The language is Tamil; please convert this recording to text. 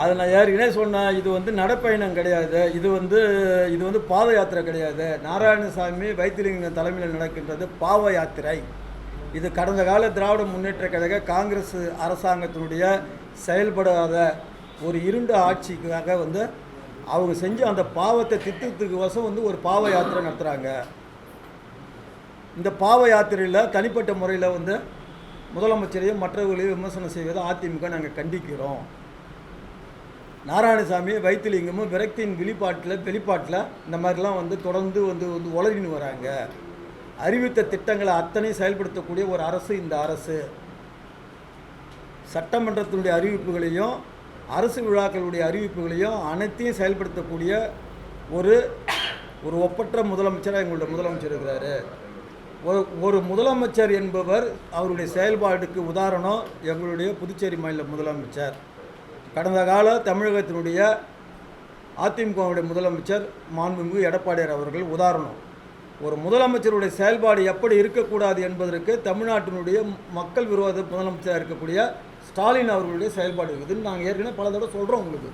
அதை நான் ஏற்கனவே சொன்னேன். இது வந்து நடைப்பயணம் கிடையாது, இது வந்து பாத யாத்திரை கிடையாது. நாராயணசாமி வைத்திலிங்கம் தலைமையில் நடக்கின்றது பாவ யாத்திரை. இது கடந்த கால திராவிட முன்னேற்ற கழக காங்கிரஸ் அரசாங்கத்தினுடைய செயல்படாத ஒரு இருண்ட ஆட்சிக்காக வந்து அவங்க செஞ்சு அந்த பாவத்தை திட்டத்துக்கு வசம் வந்து ஒரு பாவ யாத்திரை நடத்துகிறாங்க. இந்த பாவ யாத்திரையில் தனிப்பட்ட முறையில் வந்து முதலமைச்சரையும் மற்றவர்களையும் விமர்சனம் செய்வதை அதிமுக நாங்கள் கண்டிக்கிறோம். நாராயணசாமி வைத்திலிங்கமும் விரக்தியின் வெளிப்பாட்டில் இந்த மாதிரிலாம் வந்து தொடர்ந்து வந்து உளறின்னு வராங்க. அறிவித்த திட்டங்களை அத்தனை செயல்படுத்தக்கூடிய ஒரு அரசு இந்த அரசு. சட்டமன்றத்தினுடைய அறிவிப்புகளையும் அரசு விழாக்களுடைய அறிவிப்புகளையும் அனைத்தையும் செயல்படுத்தக்கூடிய ஒரு ஒப்பற்ற முதலமைச்சராக எங்களுடைய முதலமைச்சர் இருக்கிறாரு. ஒரு முதலமைச்சர் என்பவர் அவருடைய செயல்பாட்டுக்கு உதாரணம் எங்களுடைய புதுச்சேரி மாநில முதலமைச்சர். கடந்த கால தமிழகத்தினுடைய அதிமுகவுடைய முதலமைச்சர் மாண்புமிகு எடப்பாடியார் அவர்கள் உதாரணம். ஒரு முதலமைச்சருடைய செயல்பாடு எப்படி இருக்கக்கூடாது என்பதற்கு தமிழ்நாட்டினுடைய மக்கள் விரோத முதலமைச்சராக இருக்கக்கூடிய ஸ்டாலின் அவர்களுடைய செயல்பாடு இருக்குதுன்னு நாங்கள் ஏற்கனவே பல தடவை சொல்கிறோம் உங்களுக்கு.